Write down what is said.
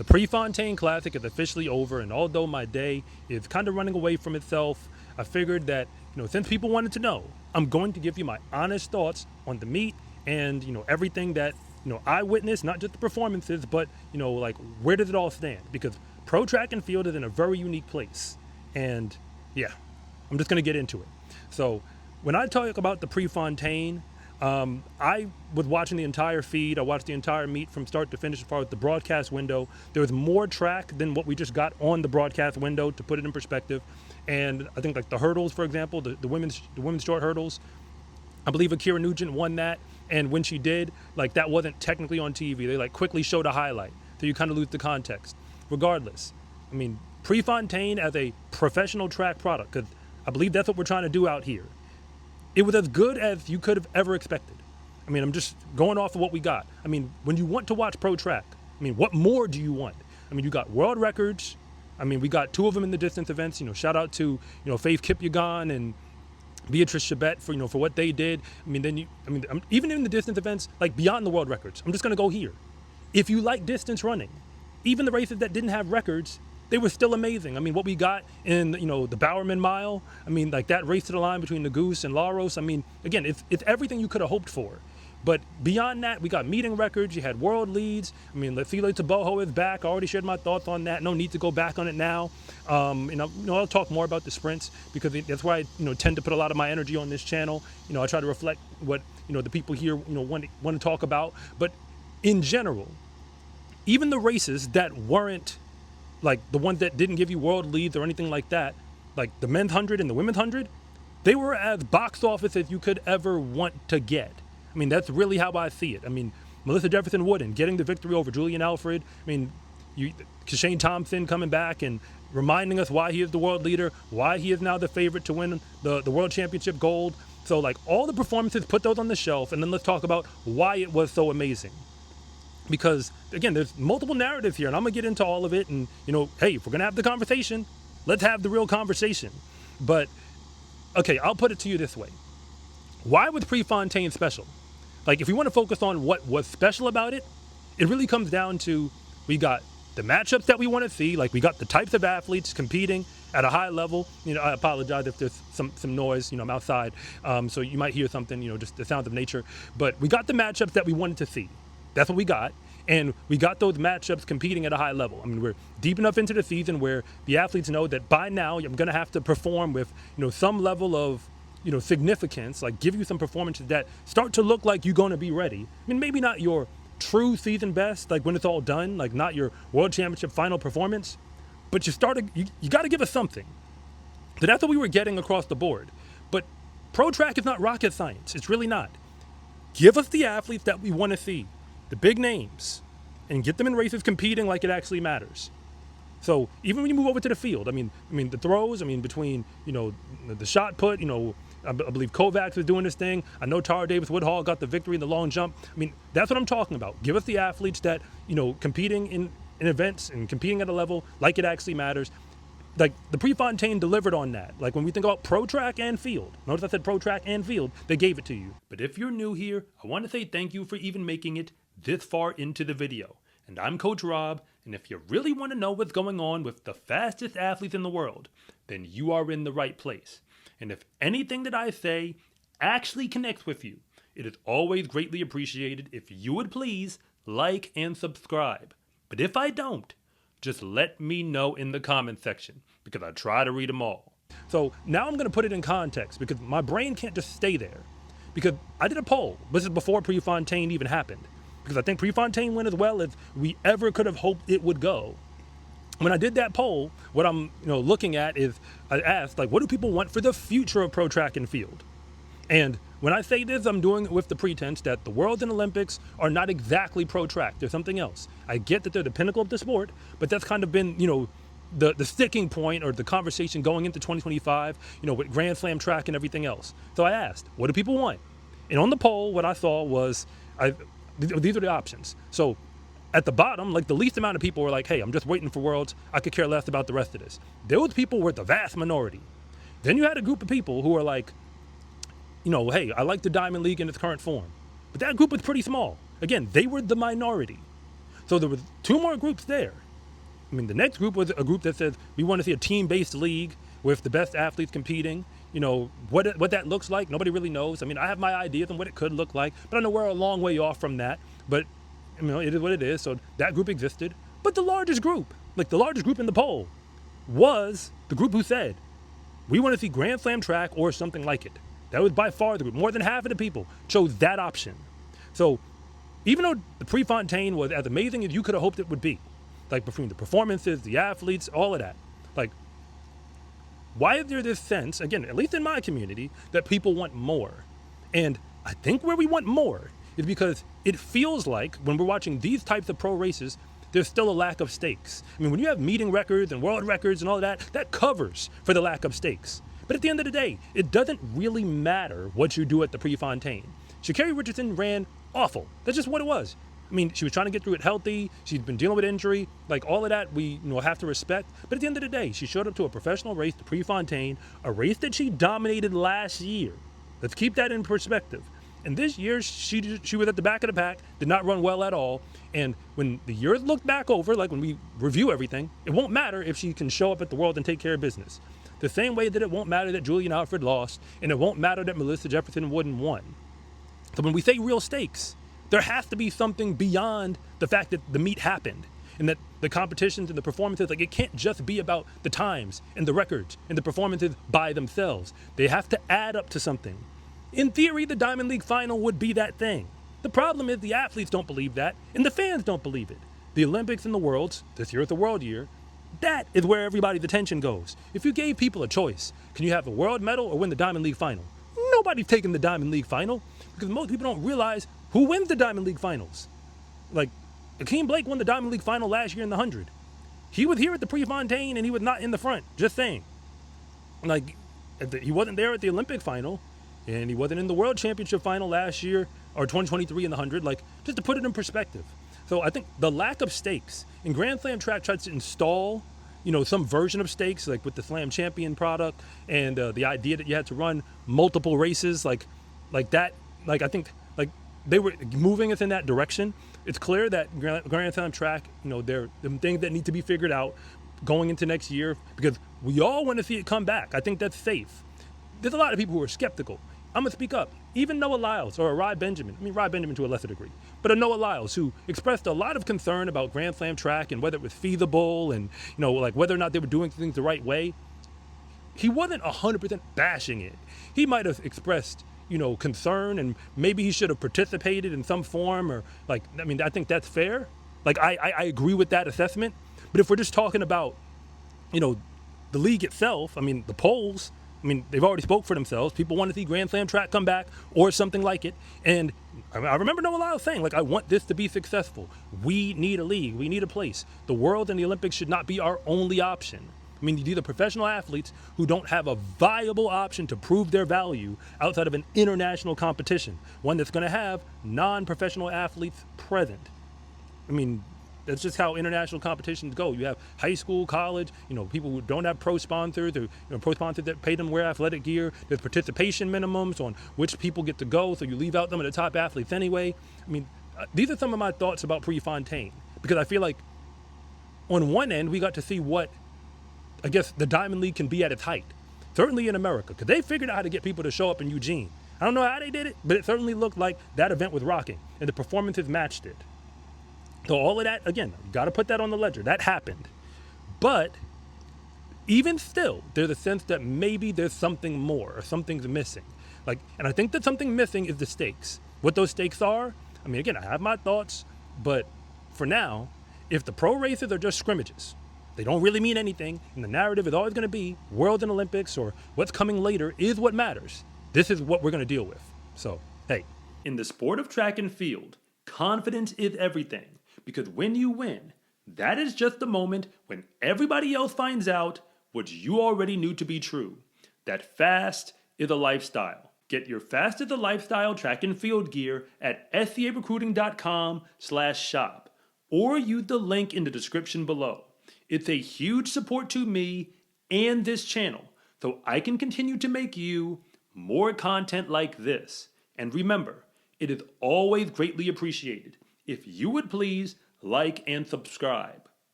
The Prefontaine Classic is officially over, and although my day is kind of running away from itself, I figured that, since people wanted to know, I'm going to give you my honest thoughts on the meet and, everything that, I witnessed, not just the performances, but, like, where does it all stand? Because pro track and field is in a very unique place. And yeah, I'm just going to get into it. So when I talk about the Prefontaine, I was watching the entire feed. I watched the entire meet from start to finish as far as the broadcast window. There was more track than what we just got on the broadcast window, to put it in perspective. And I think like the hurdles, for example, the women's short hurdles, I believe Akira Nugent won that. And when she did, like, that wasn't technically on TV. They like quickly showed a highlight. So you kind of lose the context. Regardless, I mean, Prefontaine as a professional track product, because I believe that's what we're trying to do out here. It was as good as you could have ever expected. I mean, I'm just going off of what we got. I mean, when you want to watch pro track, I mean, what more do you want? I mean, you got world records. I mean, we got two of them in the distance events. Shout out to, Faith Kipyegon and Beatrice Chebet for, for what they did. I mean, even in the distance events, like beyond the world records, I'm just going to go here. If you like distance running, even the races that didn't have records, they were still amazing. I mean, what we got in, the Bowerman Mile, I mean, like that race to the line between Nagus and Laros, I mean, again, it's everything you could have hoped for. But beyond that, we got meeting records, you had world leads. I mean, Lefile Taboho is back. I already shared my thoughts on that. No need to go back on it now. I'll talk more about the sprints, because that's why I, tend to put a lot of my energy on this channel. I try to reflect what, the people here, want to talk about. But in general, even the races that weren't, like the ones that didn't give you world leads or anything like that, like the men's 100 and the women's 100, they were as box office as you could ever want to get. I mean, that's really how I see it. I mean, Melissa Jefferson Wooden getting the victory over Julian Alfred. I mean, Shane Thompson coming back and reminding us why he is the world leader, why he is now the favorite to win the world championship gold. So, like, all the performances, put those on the shelf, and then let's talk about why it was so amazing. Because, again, there's multiple narratives here, and I'm going to get into all of it. And, hey, if we're going to have the conversation, let's have the real conversation. But, okay, I'll put it to you this way. Why was Prefontaine special? Like, if we want to focus on what was special about it, it really comes down to, we got the matchups that we want to see. Like, we got the types of athletes competing at a high level. I apologize if there's some noise. I'm outside, so you might hear something, just the sounds of nature. But we got the matchups that we wanted to see. That's what we got. And we got those matchups competing at a high level. I mean, we're deep enough into the season where the athletes know that by now I'm going to have to perform with, some level of, significance, like give you some performances that start to look like you're going to be ready. I mean, maybe not your true season best, like when it's all done, like not your world championship final performance, but you got to give us something. So that's what we were getting across the board. But pro track is not rocket science. It's really not. Give us the athletes that we want to see, the big names, and get them in races competing like it actually matters. So even when you move over to the field, I mean the throws, between, the shot put, I believe Kovacs was doing this thing. I know Tara Davis Woodhall got the victory in the long jump. I mean, that's what I'm talking about. Give us the athletes that, competing in events and competing at a level like it actually matters. Like, the Prefontaine delivered on that. Like, when we think about pro track and field, notice I said pro track and field, they gave it to you. But if you're new here, I want to say thank you for even making it this far into the video. And I'm Coach Rob, and if you really want to know what's going on with the fastest athletes in the world, then you are in the right place. And if anything that I say actually connects with you, it is always greatly appreciated if you would please like and subscribe. But if I don't, just let me know in the comment section, because I try to read them all. So now I'm going to put it in context, because my brain can't just stay there. Because I did a poll. This is before Prefontaine even happened. Because I think Prefontaine went as well as we ever could have hoped it would go. When I did that poll, what I'm looking at is, I asked, like, what do people want for the future of pro track and field? And when I say this, I'm doing it with the pretense that the Worlds and Olympics are not exactly pro track. They're something else. I get that they're the pinnacle of the sport, but that's kind of been, the sticking point or the conversation going into 2025, with Grand Slam track and everything else. So I asked, what do people want? And on the poll, what I saw was, these are the options. So at the bottom, like, the least amount of people were like, hey, I'm just waiting for Worlds. I could care less about the rest of this. Those people were the vast minority. Then you had a group of people who were like, hey, I like the Diamond League in its current form. But that group was pretty small. Again, they were the minority. So there were two more groups there. I mean, the next group was a group that says we want to see a team-based league with the best athletes competing. What that looks like, nobody really knows. I mean, I have my ideas on what it could look like, but I know we're a long way off from that. But it is what it is. So that group existed. But the largest group, the largest group in the poll, was the group who said we want to see Grand Slam track or something like it. That was by far the group. More than half of the people chose that option. So even though the Prefontaine was as amazing as you could have hoped it would be, between the performances, the athletes, all of that, why is there this sense, again, at least in my community, that people want more? And I think where we want more is because it feels like when we're watching these types of pro races, there's still a lack of stakes. I mean, when you have meeting records and world records and all of that, that covers for the lack of stakes. But at the end of the day, it doesn't really matter what you do at the Prefontaine. Sha'Carri Richardson ran awful. That's just what it was. I mean, she was trying to get through it healthy. She's been dealing with injury. All of that we have to respect. But at the end of the day, she showed up to a professional race, the Prefontaine, a race that she dominated last year. Let's keep that in perspective. And this year, she was at the back of the pack, did not run well at all. And when the years look back over, when we review everything, it won't matter if she can show up at the World and take care of business. The same way that it won't matter that Julian Alfred lost, and it won't matter that Melissa Jefferson Wooden won. So when we say real stakes, there has to be something beyond the fact that the meet happened and that the competitions and the performances, it can't just be about the times and the records and the performances by themselves. They have to add up to something. In theory, the Diamond League final would be that thing. The problem is the athletes don't believe that and the fans don't believe it. The Olympics and the Worlds, this year is the World Year, that is where everybody's attention goes. If you gave people a choice, can you have a world medal or win the Diamond League final? Nobody's taking the Diamond League final because most people don't realize who wins the Diamond League finals. Akeem Blake won the Diamond League final last year in the 100. He was here at the Prefontaine and he was not in the front. Just saying. He wasn't there at the Olympic final and he wasn't in the World Championship final last year or 2023 in the 100. Just to put it in perspective. So I think the lack of stakes in Grand Slam track tries to install, some version of stakes, with the Slam Champion product and the idea that you had to run multiple races, like that. I think they were moving us in that direction. It's clear that Grand Slam track, there are things that need to be figured out going into next year because we all want to see it come back. I think that's safe. There's a lot of people who are skeptical. I'm going to speak up. Even Noah Lyles or Rod Benjamin to a lesser degree, but a Noah Lyles who expressed a lot of concern about Grand Slam track and whether it was feasible and, whether or not they were doing things the right way. He wasn't 100% bashing it. He might have expressed concern and maybe he should have participated in some form or I think that's fair. I agree with that assessment. But if we're just talking about, the league itself, the polls, they've already spoke for themselves. People want to see Grand Slam track come back or something like it. And I remember Noah Lyles saying, I want this to be successful. We need a league. We need a place. The World and the Olympics should not be our only option. These are professional athletes who don't have a viable option to prove their value outside of an international competition, one that's going to have non-professional athletes present. That's just how international competitions go. You have high school, college, people who don't have pro sponsors or pro sponsors that pay them to wear athletic gear. There's participation minimums on which people get to go, so you leave out some of the top athletes anyway. These are some of my thoughts about Prefontaine because I feel like on one end we got to see what I guess the Diamond League can be at its height, certainly in America, because they figured out how to get people to show up in Eugene. I don't know how they did it, but it certainly looked like that event was rocking, and the performances matched it. So all of that, again, you got to put that on the ledger. That happened. But even still, there's a sense that maybe there's something more or something's missing. And I think that something missing is the stakes. What those stakes are, again, I have my thoughts, but for now, if the pro races are just scrimmages, they don't really mean anything, and the narrative is always going to be World and Olympics or what's coming later is what matters. This is what we're going to deal with. So, hey. In the sport of track and field, confidence is everything, because when you win, that is just the moment when everybody else finds out what you already knew to be true, that fast is a lifestyle. Get your Fast is a Lifestyle track and field gear at scarecruiting.com/shop or use the link in the description below. It's a huge support to me and this channel, so I can continue to make you more content like this. And remember, it is always greatly appreciated if you would please like and subscribe.